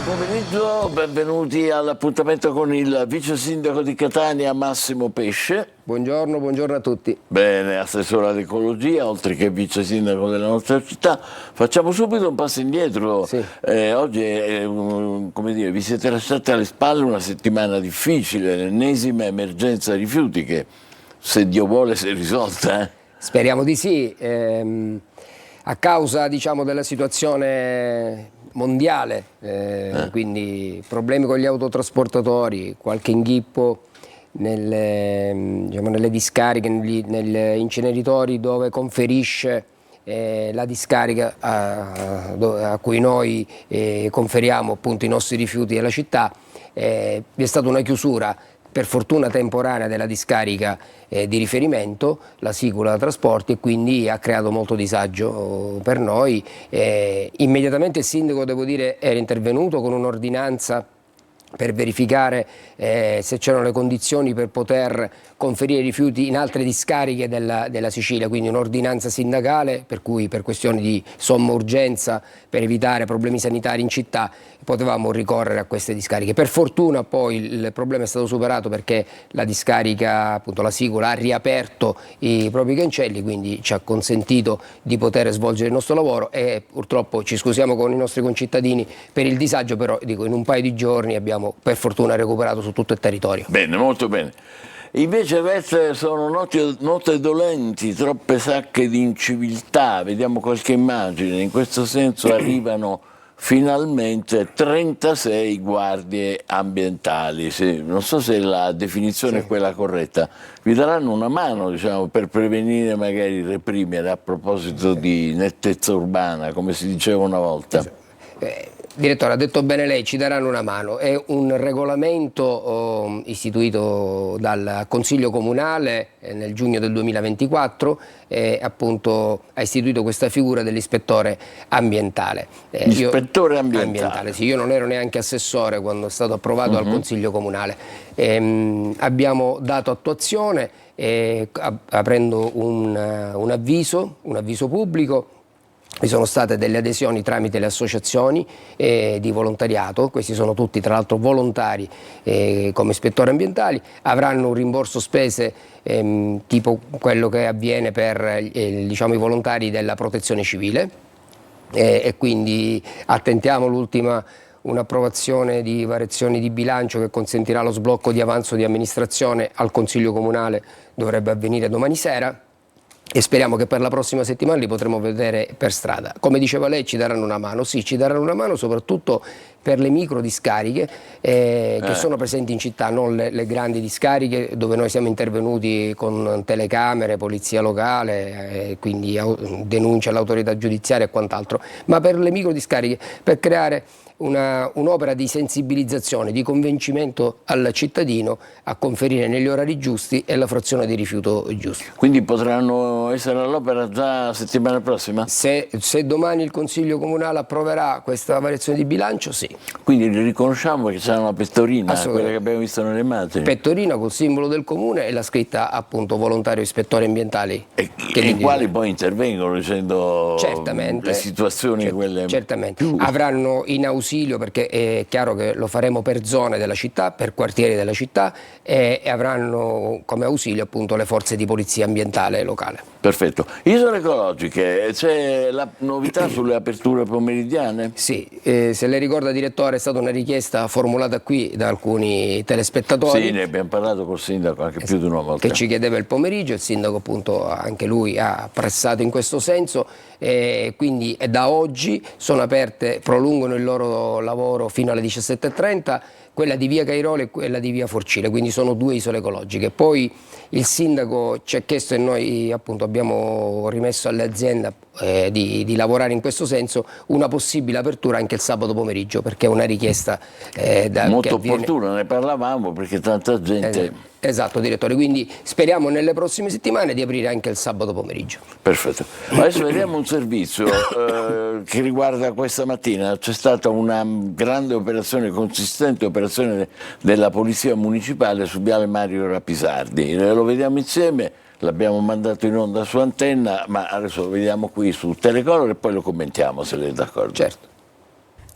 pomeriggio, benvenuti all'appuntamento con il vice sindaco di Catania Massimo Pesce. Buongiorno, buongiorno a tutti. Bene, assessore all'ecologia, oltre che vice sindaco della nostra città. Facciamo subito un passo indietro. Sì. Oggi, come dire, vi siete lasciati alle spalle una settimana difficile, l'ennesima emergenza rifiuti che, se Dio vuole, si è risolta. Speriamo di sì. A causa, diciamo, della situazione mondiale, quindi problemi con gli autotrasportatori, qualche inghippo nelle discariche, negli inceneritori dove conferisce la discarica a cui noi conferiamo appunto i nostri rifiuti alla città. Vi è stata una chiusura, per fortuna temporanea, della discarica di riferimento, la Sicula Trasporti, e quindi ha creato molto disagio per noi. Immediatamente il sindaco, devo dire, era intervenuto con un'ordinanza per verificare se c'erano le condizioni per poter conferire rifiuti in altre discariche della Sicilia, quindi un'ordinanza sindacale per cui, per questioni di somma urgenza, per evitare problemi sanitari in città, potevamo ricorrere a queste discariche. Per fortuna poi il problema è stato superato, perché la discarica, appunto la Sicula, ha riaperto i propri cancelli, quindi ci ha consentito di poter svolgere il nostro lavoro, e purtroppo ci scusiamo con i nostri concittadini per il disagio, però dico, in un paio di giorni abbiamo per fortuna recuperato su tutto il territorio. Bene, molto bene. Invece sono note dolenti, troppe sacche di inciviltà, vediamo qualche immagine. In questo senso arrivano finalmente 36 guardie ambientali. Sì, non so se la definizione è quella corretta. Vi daranno una mano, diciamo, per prevenire, magari reprimere, a proposito di nettezza urbana, come si diceva una volta. Direttore, ha detto bene lei, ci daranno una mano. È un regolamento istituito dal Consiglio Comunale nel giugno del 2024, appunto ha istituito questa figura dell'ispettore ambientale. Ispettore ambientale. Sì, io non ero neanche assessore quando è stato approvato dal Consiglio Comunale. Abbiamo dato attuazione aprendo un avviso pubblico. Vi sono state delle adesioni tramite le associazioni di volontariato, questi sono tutti tra l'altro volontari come ispettori ambientali, avranno un rimborso spese tipo quello che avviene per diciamo, i volontari della protezione civile, e quindi attentiamo l'ultima un'approvazione di variazioni di bilancio che consentirà lo sblocco di avanzo di amministrazione al Consiglio Comunale, dovrebbe avvenire domani sera. E speriamo che per la prossima settimana li potremo vedere per strada. Come diceva lei, ci daranno una mano. Sì, ci daranno una mano soprattutto per le micro discariche che sono presenti in città, non le grandi discariche dove noi siamo intervenuti con telecamere, polizia locale, quindi denuncia all'autorità giudiziaria e quant'altro, ma per le micro discariche, per creare un'opera di sensibilizzazione, di convincimento al cittadino a conferire negli orari giusti e la frazione di rifiuto giusta. Quindi potranno essere all'opera già la settimana prossima? Se domani il Consiglio Comunale approverà questa variazione di bilancio, sì. Quindi riconosciamo che c'è una pettorina, quella che abbiamo visto nelle immagini. Pettorina col simbolo del comune e la scritta appunto volontario ispettore ambientali. E i quali poi intervengono dicendo le situazioni quelle certamente. Avranno in ausilio, perché è chiaro che lo faremo per zone della città, per quartieri della città, e avranno come ausilio appunto le forze di polizia ambientale locale. Perfetto. Isole ecologiche, c'è la novità sulle aperture pomeridiane? Sì, se lei ricorda, direttore, è stata una richiesta formulata qui da alcuni telespettatori. Sì, ne abbiamo parlato col sindaco anche più di una volta. Che ci chiedeva il pomeriggio, il sindaco appunto anche lui ha pressato in questo senso, quindi da oggi sono aperte, prolungano il loro lavoro fino alle 17:30, quella di via Cairoli e quella di via Forcile, quindi sono 2 isole ecologiche. Poi il sindaco ci ha chiesto, e noi appunto abbiamo rimesso alle aziende di lavorare in questo senso, una possibile apertura anche il sabato pomeriggio, perché è una richiesta molto opportuna, ne parlavamo perché tanta gente... Esatto, direttore, quindi speriamo nelle prossime settimane di aprire anche il sabato pomeriggio. Perfetto. Adesso vediamo un servizio che riguarda questa mattina. C'è stata una grande operazione, consistente operazione della Polizia Municipale su Viale Mario Rapisardi. Lo vediamo insieme, l'abbiamo mandato in onda su Antenna, ma adesso lo vediamo qui su Telecolor e poi lo commentiamo, se lei è d'accordo. Certo.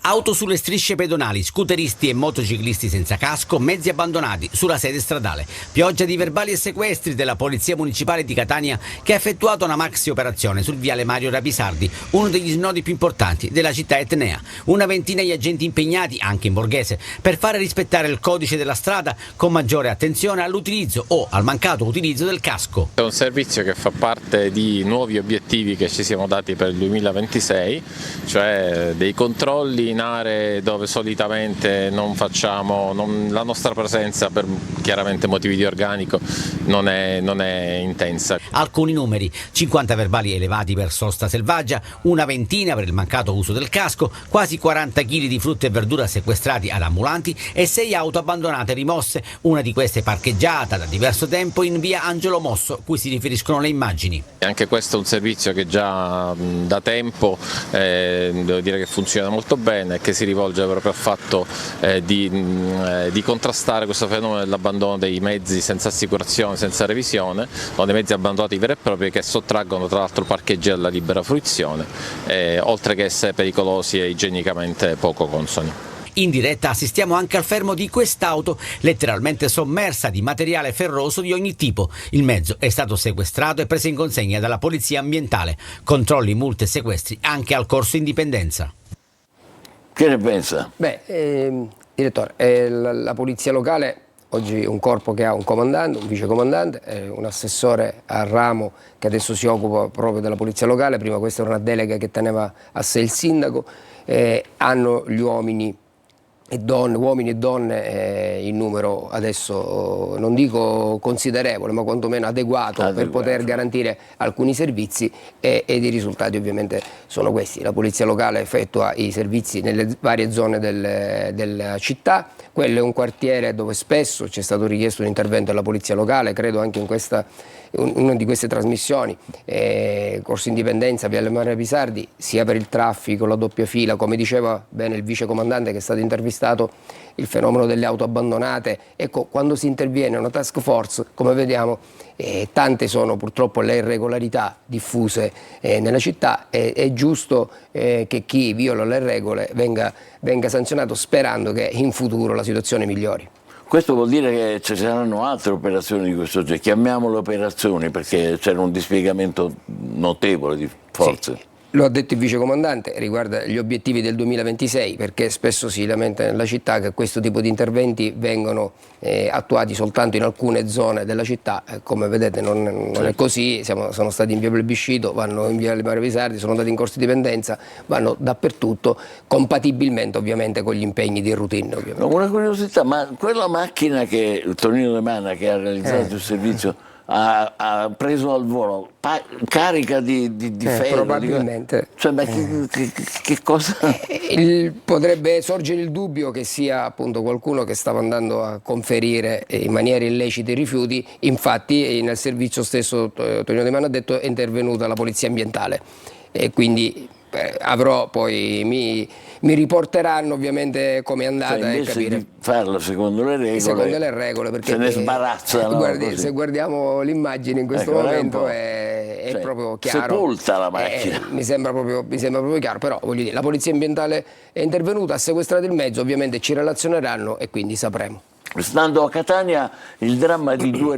Auto sulle strisce pedonali, scooteristi e motociclisti senza casco, mezzi abbandonati sulla sede stradale. Pioggia di verbali e sequestri della Polizia Municipale di Catania, che ha effettuato una maxi operazione sul viale Mario Rapisardi, uno degli snodi più importanti della città etnea. Una ventina di agenti impegnati, anche in borghese, per fare rispettare il codice della strada con maggiore attenzione all'utilizzo o al mancato utilizzo del casco. È un servizio che fa parte di nuovi obiettivi che ci siamo dati per il 2026, cioè dei controlli in aree dove solitamente non facciamo, la nostra presenza per chiaramente motivi di organico non è intensa. Alcuni numeri: 50 verbali elevati per sosta selvaggia, una ventina per il mancato uso del casco, quasi 40 kg di frutta e verdura sequestrati ad ambulanti e 6 auto abbandonate e rimosse, una di queste parcheggiata da diverso tempo in via Angelo Mosso, cui si riferiscono le immagini. Anche questo è un servizio che già da tempo devo dire che funziona molto bene, che si rivolge proprio al fatto di contrastare questo fenomeno dell'abbandono dei mezzi senza assicurazione, senza revisione, o dei mezzi abbandonati veri e propri che sottraggono tra l'altro parcheggi alla libera fruizione, oltre che essere pericolosi e igienicamente poco consoni. In diretta assistiamo anche al fermo di quest'auto, letteralmente sommersa di materiale ferroso di ogni tipo. Il mezzo è stato sequestrato e preso in consegna dalla Polizia Ambientale. Controlli, multe e sequestri anche al Corso Indipendenza. Che ne pensa? Direttore, la Polizia Locale oggi è un corpo che ha un comandante, un vicecomandante, un assessore al ramo che adesso si occupa proprio della Polizia Locale. Prima questa era una delega che teneva a sé il sindaco. Hanno gli uomini e donne in numero adesso non dico considerevole, ma quantomeno adeguato per poter garantire alcuni servizi, ed i risultati ovviamente sono questi. La Polizia Locale effettua i servizi nelle varie zone della città. Quello è un quartiere dove spesso c'è stato richiesto un intervento della Polizia Locale, credo anche in una di queste trasmissioni, Corso Indipendenza, Viale Mario Rapisardi, sia per il traffico, la doppia fila, come diceva bene il vicecomandante che è stato intervistato, il fenomeno delle auto abbandonate. Ecco, quando si interviene una task force, come vediamo, tante sono purtroppo le irregolarità diffuse nella città. È giusto che chi viola le regole venga sanzionato, sperando che in futuro la situazione migliori. Questo vuol dire che ci saranno altre operazioni di questo genere, chiamiamole operazioni perché c'era un dispiegamento notevole di forze. Sì. Lo ha detto il vicecomandante, riguarda gli obiettivi del 2026, perché spesso si lamenta nella città che questo tipo di interventi vengono attuati soltanto in alcune zone della città. Come vedete non è così, sono stati in via Plebiscito, vanno in via Mario Rapisardi, sono andati in Corso Indipendenza, vanno dappertutto, compatibilmente ovviamente con gli impegni di routine. Ovviamente. Una curiosità, ma quella macchina che Tonino De Mana, che ha realizzato il servizio, ha preso al volo carica di ferro, probabilmente cioè, ma che cosa? Potrebbe sorgere il dubbio che sia appunto qualcuno che stava andando a conferire in maniera illecita i rifiuti. Infatti nel servizio stesso Tonino De Mana ha detto è intervenuta la Polizia Ambientale, e quindi avrò poi mi riporteranno ovviamente come è andata, e capire di farlo secondo le regole, perché se ne sbarazzano. Se guardiamo l'immagine in questo momento è proprio chiaro, sepolta la macchina. Mi sembra proprio chiaro, però voglio dire, la Polizia Ambientale è intervenuta, ha sequestrato il mezzo, ovviamente ci relazioneranno e quindi sapremo. Stando a Catania, il dramma di due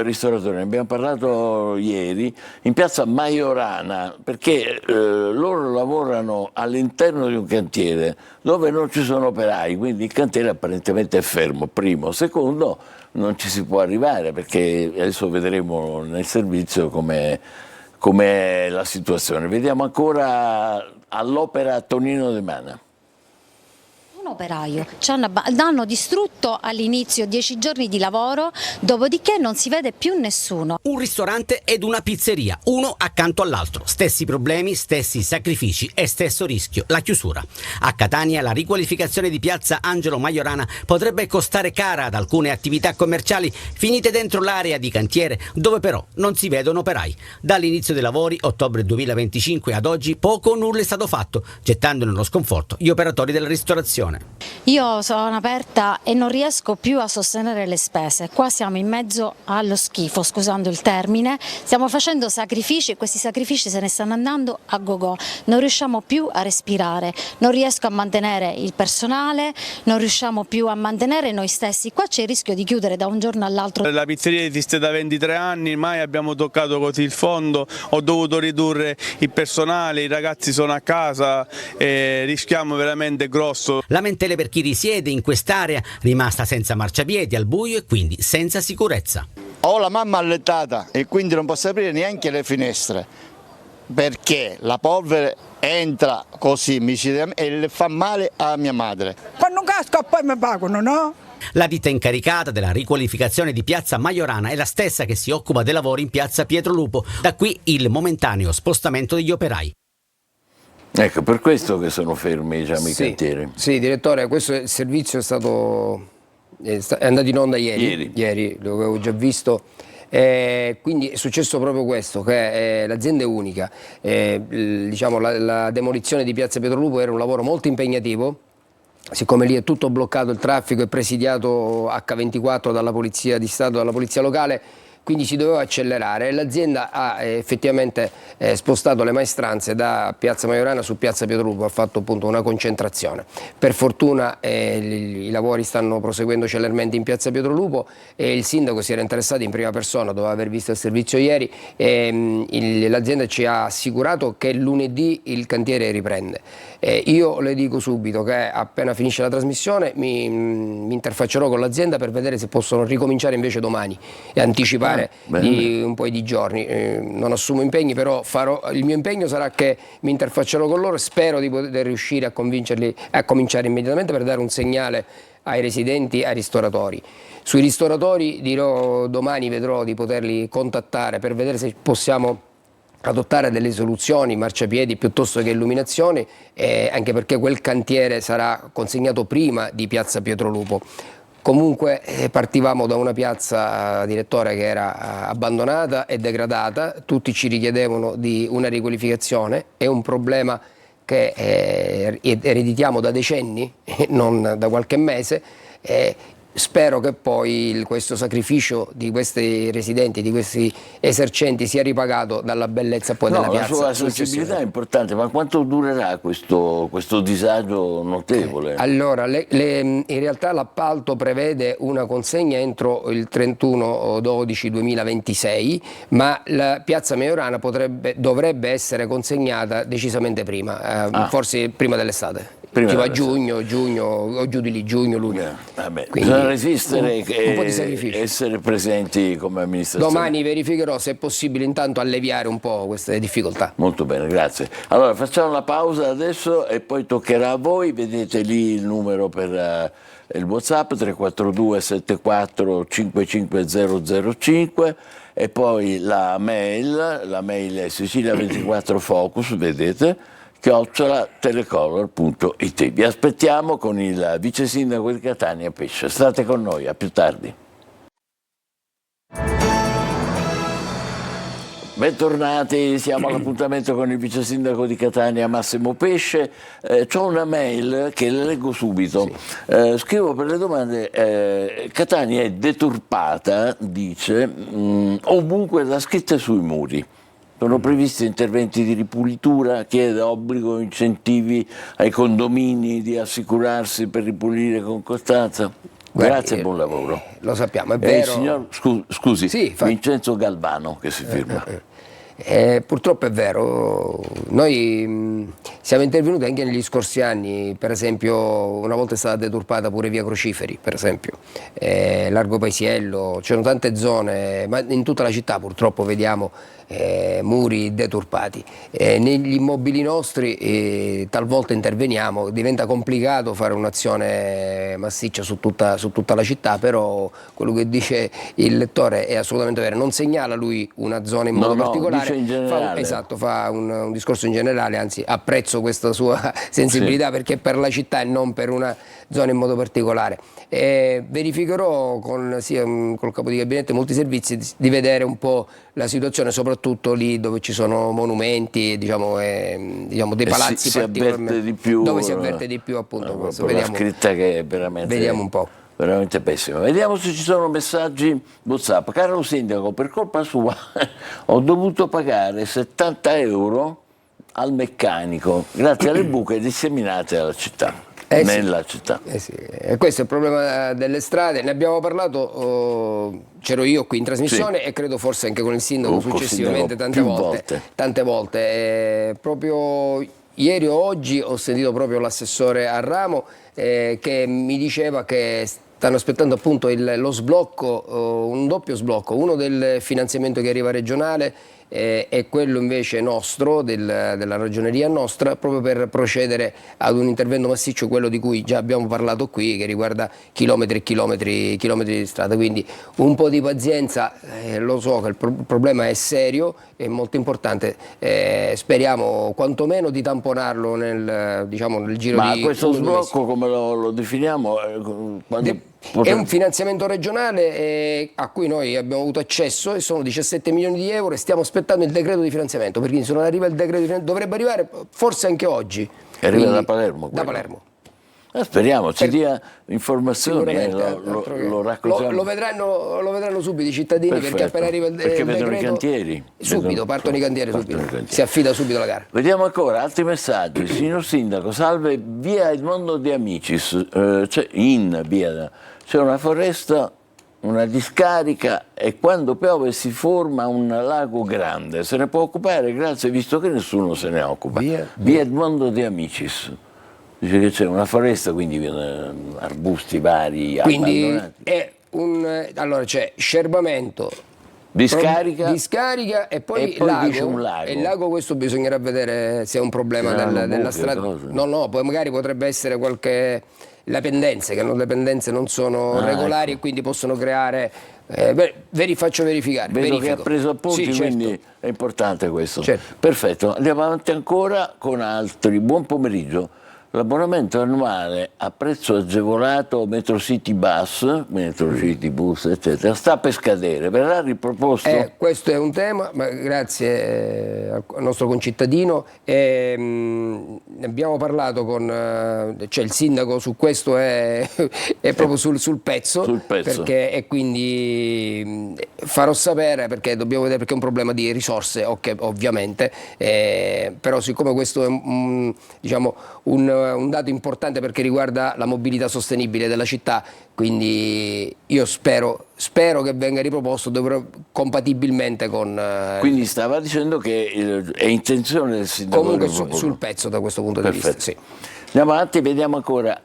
ristoratori, ne abbiamo parlato ieri, in piazza Majorana, perché loro lavorano all'interno di un cantiere dove non ci sono operai, quindi il cantiere apparentemente è fermo, primo. Secondo, non ci si può arrivare, perché adesso vedremo nel servizio com'è la situazione. Vediamo ancora all'opera Tonino De Mana. Un operaio, hanno distrutto all'inizio 10 giorni di lavoro, dopodiché non si vede più nessuno. Un ristorante ed una pizzeria, uno accanto all'altro, stessi problemi, stessi sacrifici e stesso rischio, la chiusura. A Catania la riqualificazione di piazza Angelo Majorana potrebbe costare cara ad alcune attività commerciali finite dentro l'area di cantiere, dove però non si vedono operai. Dall'inizio dei lavori, ottobre 2025 ad oggi, poco o nulla è stato fatto, gettando nello sconforto gli operatori della ristorazione. Io sono aperta e non riesco più a sostenere le spese. Qua siamo in mezzo allo schifo, scusando il termine. Stiamo facendo sacrifici e questi sacrifici se ne stanno andando a gogo. Non riusciamo più a respirare, non riesco a mantenere il personale, non riusciamo più a mantenere noi stessi. Qua c'è il rischio di chiudere da un giorno all'altro. La pizzeria esiste da 23 anni, mai abbiamo toccato così il fondo, ho dovuto ridurre il personale, i ragazzi sono a casa e rischiamo veramente grosso. Lamentele per chi risiede in quest'area rimasta senza marciapiedi, al buio e quindi senza sicurezza. Ho la mamma allettata e quindi non posso aprire neanche le finestre perché la polvere entra così micidiamente e le fa male a mia madre. Quando casco poi mi pagano, no? La ditta incaricata della riqualificazione di Piazza Majorana è la stessa che si occupa dei lavori in Piazza Pietrolupo, da qui il momentaneo spostamento degli operai. Ecco, per questo che sono fermi i cantieri. Sì, direttore, questo servizio è andato in onda ieri lo avevo già visto. Quindi è successo proprio questo, che l'azienda è unica. Diciamo, la demolizione di Piazza Pietrolupo era un lavoro molto impegnativo. Siccome lì è tutto bloccato, il traffico è presidiato H24 dalla Polizia di Stato, dalla Polizia Locale, quindi si doveva accelerare. L'azienda ha effettivamente spostato le maestranze da Piazza Majorana su Piazza Pietrolupo, ha fatto appunto una concentrazione. Per fortuna i lavori stanno proseguendo celermente in Piazza Pietrolupo e il sindaco si era interessato in prima persona, dopo aver visto il servizio ieri, l'azienda ci ha assicurato che lunedì il cantiere riprende. Io le dico subito che appena finisce la trasmissione mi interfaccerò con l'azienda per vedere se possono ricominciare invece domani e anticipare di un po' di giorni. Non assumo impegni, però il mio impegno sarà che mi interfaccerò con loro e spero di poter riuscire a convincerli a cominciare immediatamente per dare un segnale ai residenti e ai ristoratori. Sui ristoratori domani vedrò di poterli contattare per vedere se possiamo adottare delle soluzioni, marciapiedi piuttosto che illuminazioni, anche perché quel cantiere sarà consegnato prima di Piazza Pietrolupo. Comunque partivamo da una piazza, direttore, che era abbandonata e degradata, tutti ci richiedevano di una riqualificazione, è un problema che ereditiamo da decenni, non da qualche mese. Spero che poi questo sacrificio di questi residenti, di questi esercenti sia ripagato dalla bellezza poi della piazza. La sua sensibilità è importante, ma quanto durerà questo disagio notevole? Allora, in realtà l'appalto prevede una consegna entro il 31/12/2026, ma la Piazza Majorana dovrebbe essere consegnata decisamente prima, forse prima dell'estate. A giugno o giù di lì, giugno, luglio. Bisogna resistere un po' di sacrificio. Essere presenti come amministrazione. Domani verificherò se è possibile intanto alleviare un po' queste difficoltà. Molto bene, grazie. Allora facciamo una pausa adesso e poi toccherà a voi. Vedete lì il numero per il WhatsApp 342 74 55005 e poi la mail è Sicilia24Focus, vedete, @telecolor.it. Vi aspettiamo con il vice sindaco di Catania Pesce. State con noi, a più tardi. Bentornati, siamo all'appuntamento con il vice sindaco di Catania Massimo Pesce. C'ho una mail che le leggo subito. Sì. Scrivo per le domande. Catania è deturpata, dice, ovunque la scritta è sui muri. Sono previsti interventi di ripulitura, chiede obbligo, incentivi ai condomini di assicurarsi per ripulire con costanza. Grazie e buon lavoro. Lo sappiamo, è vero. Il signor, scusi, sì, Vincenzo Galvano che si firma. Purtroppo è vero, noi siamo intervenuti anche negli scorsi anni, per esempio una volta è stata deturpata pure via Crociferi, per esempio, Largo Paisiello, c'erano tante zone, ma in tutta la città purtroppo vediamo muri deturpati. Negli immobili nostri talvolta interveniamo, diventa complicato fare un'azione massiccia su tutta la città, però quello che dice il lettore è assolutamente vero, non segnala lui una zona in modo particolare. fare, in generale. esatto, fa un discorso in generale, anzi apprezzo questa sua sensibilità perché è per la città e non per una zona in modo particolare. Verificherò sia col capo di gabinetto e molti servizi di vedere un po' la situazione, soprattutto lì dove ci sono monumenti, diciamo dei palazzi si avverte di più, dove si avverte di più appunto questo. La scritta che è veramente, vediamo un po'. Veramente pessima. Vediamo se ci sono messaggi WhatsApp. Caro sindaco, per colpa sua ho dovuto pagare 70 euro al meccanico grazie alle buche disseminate alla città. Nella città. Sì. E questo è il problema delle strade, ne abbiamo parlato, c'ero io qui in trasmissione e credo forse anche con il sindaco successivamente tante volte. Proprio ieri o oggi ho sentito proprio l'assessore a Ramo che mi diceva che stanno aspettando appunto lo sblocco, un doppio sblocco, uno del finanziamento che arriva regionale e quello invece nostro, della ragioneria nostra, proprio per procedere ad un intervento massiccio, quello di cui già abbiamo parlato qui, che riguarda chilometri e chilometri di strada. Quindi un po' di pazienza, lo so che il problema è serio, è molto importante, speriamo quantomeno di tamponarlo nel giro Ma di... Ma questo sblocco come lo definiamo? È un finanziamento regionale a cui noi abbiamo avuto accesso e sono 17 milioni di euro e stiamo aspettando il decreto di finanziamento, perché se non arriva il decreto di finanziamento dovrebbe arrivare forse anche oggi. Arriva da Palermo? Da Palermo. Speriamo ci dia informazioni, lo raccontiamo. Lo vedranno subito i cittadini. Perfetto. Perché appena arriva il perché decreto, vedono i cantieri. Subito, partono i cantieri subito. Si affida subito la gara. Vediamo ancora altri messaggi. Signor Sindaco, salve, via Edmondo De Amicis, c'è una foresta, una discarica e quando piove si forma un lago grande. Se ne può occupare? Grazie, visto che nessuno se ne occupa. Via Edmondo De Amicis. Dice che c'è una foresta, quindi arbusti vari, quindi abbandonati. Allora c'è scerbamento, discarica e poi lago. C'è un lago. E il lago, questo bisognerà vedere se è un problema della strada. No, poi magari potrebbe essere le pendenze non sono regolari, ecco. E quindi possono creare... faccio verificare. Vedo che ha preso appunti, quindi certo. È importante questo. Certo. Perfetto, andiamo avanti ancora con altri. Buon pomeriggio. L'abbonamento annuale a prezzo agevolato Metrocity Bus, eccetera, sta per scadere, verrà riproposto? Questo è un tema, ma grazie al nostro concittadino. Ne abbiamo parlato il sindaco su questo è proprio sul pezzo. Perché, e quindi farò sapere perché dobbiamo vedere, perché è un problema di risorse, ovviamente, però siccome questo è un dato importante perché riguarda la mobilità sostenibile della città, quindi io spero che venga riproposto compatibilmente con... Quindi stava dicendo che è intenzione del sindaco. Comunque sul pezzo da questo punto di vista, sì. Andiamo avanti, vediamo ancora,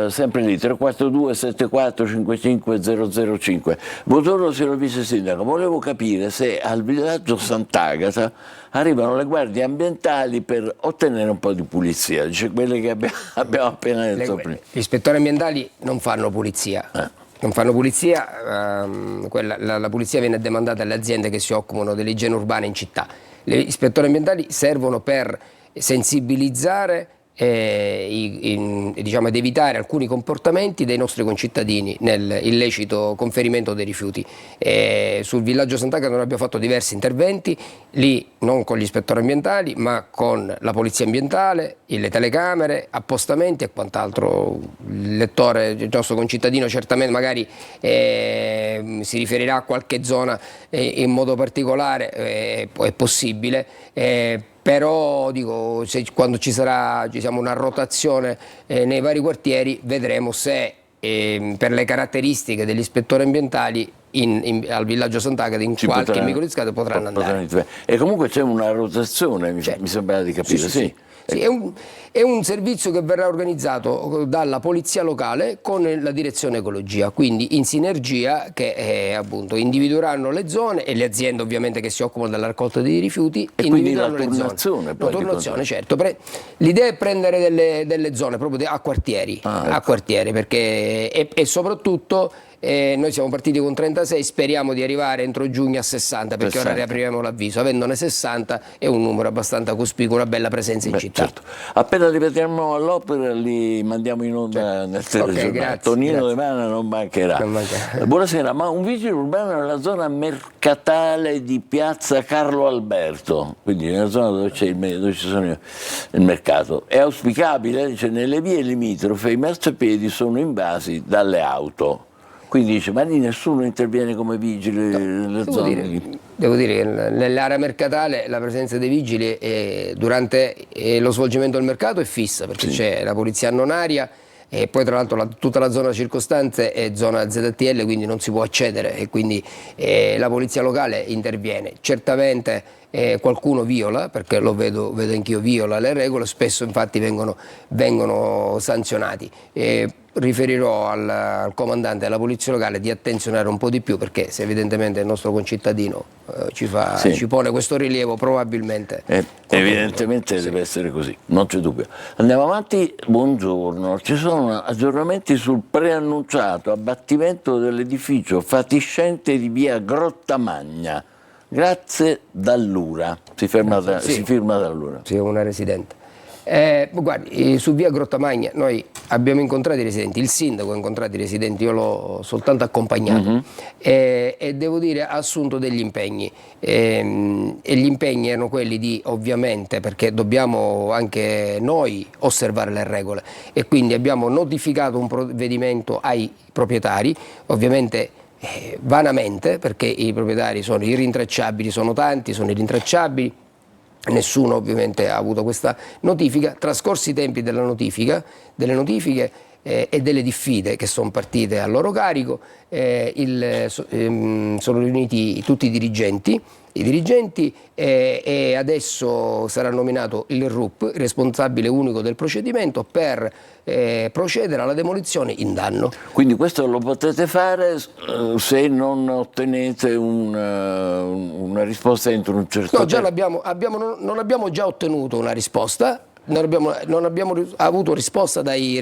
sempre lì, 342 74 55 005. Buongiorno signor Vice Sindaco, volevo capire se al villaggio Sant'Agata arrivano le guardie ambientali per ottenere un po' di pulizia, dice quelle che abbiamo appena detto prima. Gli ispettori ambientali non fanno pulizia. Non fanno pulizia, la pulizia viene demandata alle aziende che si occupano dell'igiene urbana in città. Gli ispettori ambientali servono per sensibilizzare ed evitare alcuni comportamenti dei nostri concittadini nell'illecito conferimento dei rifiuti. Sul villaggio Sant'Agata noi abbiamo fatto diversi interventi, lì non con gli ispettori ambientali ma con la polizia ambientale, le telecamere, appostamenti e quant'altro. Il nostro concittadino certamente magari si riferirà a qualche zona in modo particolare, è possibile. Però dico, quando ci sarà una rotazione nei vari quartieri vedremo se per le caratteristiche degli ispettori ambientali al villaggio Sant'Agata in qualche microdiscarica potranno andare. E comunque c'è una rotazione, mi sembra di capire. Sì. Sì, è un servizio che verrà organizzato dalla polizia locale con la direzione ecologia, quindi in sinergia che appunto individueranno le zone e le aziende ovviamente che si occupano della raccolta dei rifiuti e individueranno quindi le zone. La turnazione, certo. L'idea è prendere delle zone proprio a quartieri, a quartieri perché, e soprattutto noi siamo partiti con 36, speriamo di arrivare entro giugno a 60, perché 60. ora riapriremo l'avviso. Avendone 60 è un numero abbastanza cospicuo, una bella presenza in città. Certo. Appena ripetiamo all'opera li mandiamo in onda nel telegiornale. grazie, Tonino grazie. De Mana non mancherà. Non mancherà. Buonasera, ma un vigile urbano nella zona mercatale di piazza Carlo Alberto, quindi nella zona dove ci sono il mercato, è auspicabile? Dice, nelle vie limitrofe i marciapiedi sono invasi dalle auto. Quindi dice, ma lì nessuno interviene come vigile nelle zone? Devo dire che nell'area mercatale la presenza dei vigili durante lo svolgimento del mercato è fissa, perché c'è la polizia non aria e poi tra l'altro tutta la zona circostante è zona ZTL, quindi non si può accedere e quindi la polizia locale interviene. Certamente qualcuno viola, perché lo vedo anch'io, viola le regole, spesso infatti vengono sanzionati. Riferirò al comandante della polizia locale di attenzionare un po' di più, perché se evidentemente il nostro concittadino ci pone questo rilievo, probabilmente evidentemente deve essere così, non c'è dubbio. Andiamo avanti, buongiorno, ci sono aggiornamenti sul preannunciato abbattimento dell'edificio fatiscente di via Grottamagna. Grazie Dall'Ura, si firma Dall'Ura. Sì, una residente. Guardi, su via Grottamagna noi abbiamo incontrato i residenti, il sindaco ha incontrato i residenti, io l'ho soltanto accompagnato e devo dire ha assunto degli impegni e gli impegni erano quelli di, ovviamente, perché dobbiamo anche noi osservare le regole e quindi abbiamo notificato un provvedimento ai proprietari, ovviamente vanamente, perché i proprietari sono irrintracciabili, sono tanti, sono irrintracciabili. Nessuno ovviamente ha avuto questa notifica. Trascorsi i tempi delle notifiche e delle diffide che sono partite a loro carico, sono riuniti tutti i dirigenti e adesso sarà nominato il RUP, responsabile unico del procedimento, per procedere alla demolizione in danno. Quindi questo lo potete fare se non ottenete una risposta entro un certo tempo? Già non abbiamo già ottenuto una risposta. Non abbiamo avuto risposta dai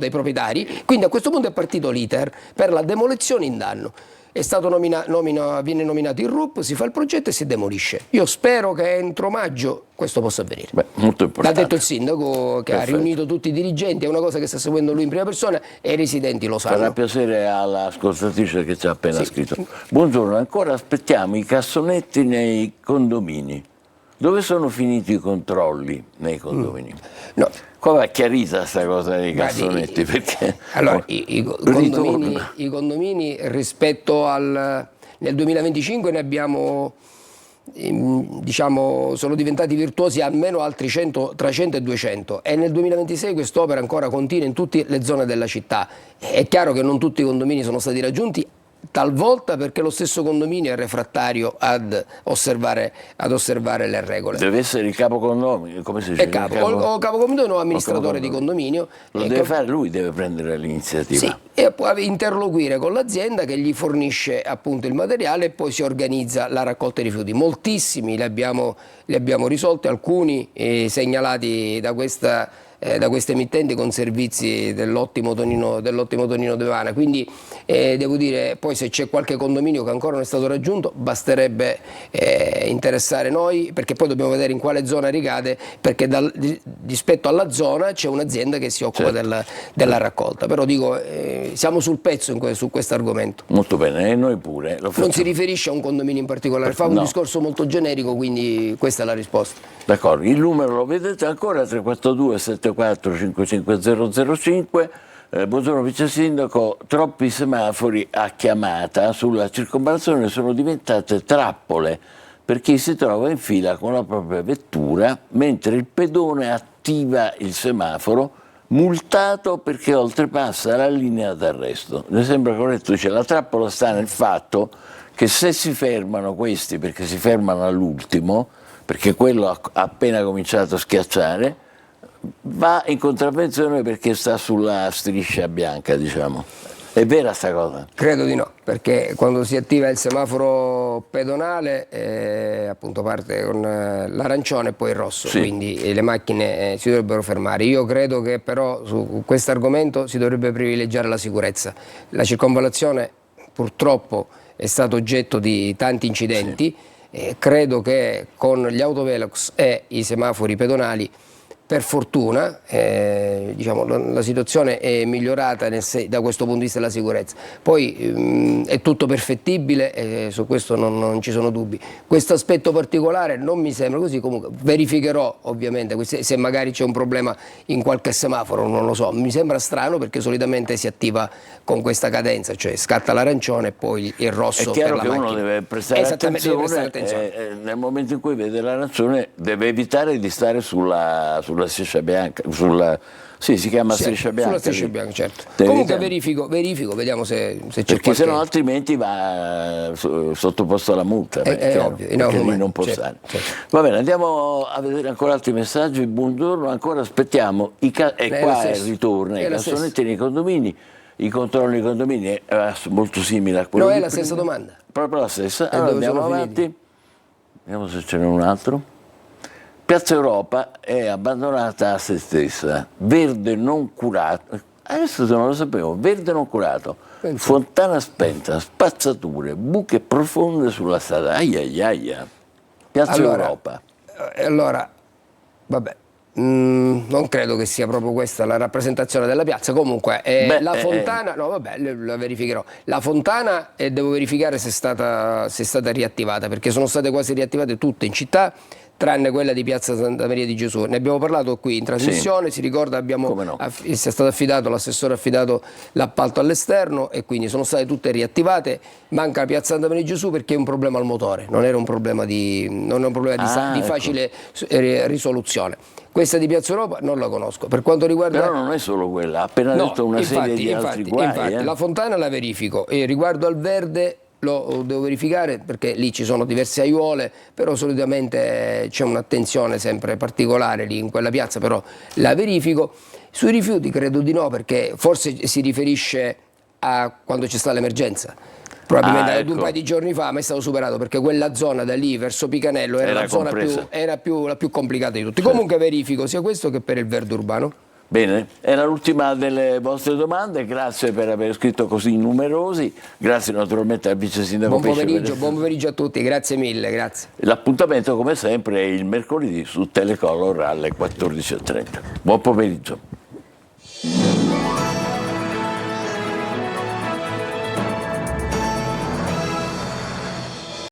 proprietari, quindi a questo punto è partito l'iter per la demolizione in danno. È stato viene nominato il RUP, si fa il progetto e si demolisce. Io spero che entro maggio questo possa avvenire. Molto importante. L'ha detto il sindaco che ha riunito tutti i dirigenti, è una cosa che sta seguendo lui in prima persona e i residenti lo sanno. Farà piacere all'ascoltatrice che ci ha appena scritto. Buongiorno, ancora aspettiamo i cassonetti nei condomini. Dove sono finiti i controlli nei condomini? No. Come va chiarita questa cosa dei cassonetti? Perché allora, i condomini rispetto nel 2025 ne abbiamo, sono diventati virtuosi almeno altri 100, tra 100 e 200 e nel 2026 quest'opera ancora continua in tutte le zone della città. È chiaro che non tutti i condomini sono stati raggiunti, talvolta perché lo stesso condominio è refrattario ad osservare le regole. Deve essere il capo condominio, come si dice? O capo condominio o amministratore di condominio. Lo deve fare lui, deve prendere l'iniziativa. Sì, e può interloquire con l'azienda che gli fornisce appunto il materiale e poi si organizza la raccolta dei rifiuti. Moltissimi li abbiamo risolti, alcuni segnalati da queste emittenti con servizi dell'ottimo Tonino De Mana. Quindi devo dire, poi se c'è qualche condominio che ancora non è stato raggiunto basterebbe interessare noi, perché poi dobbiamo vedere in quale zona ricade, perché rispetto alla zona c'è un'azienda che si occupa della raccolta, però dico siamo sul pezzo su questo argomento. Molto bene, e noi pure. Non si riferisce a un condominio in particolare, fa un discorso molto generico, quindi questa è la risposta. D'accordo, il numero lo vedete ancora, 342 74 55005. Buongiorno Vice Sindaco, troppi semafori a chiamata sulla circonvallazione sono diventate trappole per chi si trova in fila con la propria vettura mentre il pedone attiva il semaforo, multato perché oltrepassa la linea d'arresto. Mi sembra corretto, dice, la trappola sta nel fatto che se si fermano questi perché si fermano all'ultimo, perché quello ha appena cominciato a schiacciare, va in contravvenzione perché sta sulla striscia bianca, diciamo. È vera sta cosa? Credo di no, perché quando si attiva il semaforo pedonale appunto parte con l'arancione e poi il rosso, Sì. quindi le macchine si dovrebbero fermare. Io credo che però su questo argomento si dovrebbe privilegiare la sicurezza. La circonvallazione purtroppo è stato oggetto di tanti incidenti, credo che con gli autovelox e i semafori pedonali per fortuna diciamo, la situazione è migliorata da questo punto di vista della sicurezza. Poi è tutto perfettibile e su questo non ci sono dubbi. Questo aspetto particolare non mi sembra così, comunque verificherò ovviamente se magari c'è un problema in qualche semaforo, non lo so. Mi sembra strano perché solitamente si attiva con questa cadenza, cioè scatta l'arancione e poi il rosso È chiaro per la che macchina. uno deve prestare Esattamente, attenzione, deve prestare attenzione. nel momento in cui vede l'arancione deve evitare di stare sulla striscia bianca, sì, si chiama Sì, striscia bianca. sulla striscia lì. bianca, certo. Deve Comunque evitare. verifico, vediamo se c'è Perché qualche... sennò altrimenti va sottoposto alla multa, È chiaro, ovvio, in perché lì automatico, non può certo, stare. certo. Va bene, andiamo a vedere ancora altri messaggi. Buongiorno, ancora aspettiamo e qua ritorna i cassonetti nei condomini, i controlli nei condomini è molto simile a quello No, è di la prima. stessa domanda. Proprio la stessa. E Allora dove andiamo sono avanti. finiti? Vediamo se ce n'è un altro. Piazza Europa è abbandonata a se stessa, verde non curato, adesso non lo sapevo, verde non curato, fontana spenta, spazzature, buche profonde sulla strada, aia. Piazza Europa. Allora, vabbè, non credo che sia proprio questa la rappresentazione della piazza, comunque la fontana, no vabbè, la verificherò, la fontana devo verificare se è stata riattivata, perché sono state quasi riattivate tutte in città, tranne quella di Piazza Santa Maria di Gesù. Ne abbiamo parlato qui in trasmissione, si ricorda, è stato affidato, l'assessore ha affidato l'appalto all'esterno e quindi sono state tutte riattivate. Manca Piazza Santa Maria di Gesù perché è un problema al motore, non è un problema di facile risoluzione. Questa di Piazza Europa non la conosco. Per quanto riguarda... Però non è solo quella, ha appena detto una serie di altri guai. Infatti, la fontana la verifico e riguardo al verde lo devo verificare perché lì ci sono diverse aiuole, però solitamente c'è un'attenzione sempre particolare lì in quella piazza, però la verifico. Sui rifiuti credo di no, perché forse si riferisce a quando c'è stata l'emergenza. Probabilmente ad un paio di giorni fa, ma è stato superato perché quella zona da lì verso Picanello era la zona la più complicata di tutti. Comunque verifico sia questo che per il verde urbano. Bene, era l'ultima delle vostre domande, grazie per aver scritto così numerosi, grazie naturalmente al vice sindaco Pesce. Buon pomeriggio a tutti, grazie mille, grazie. L'appuntamento come sempre è il mercoledì su Telecolor alle 14:30. Buon pomeriggio.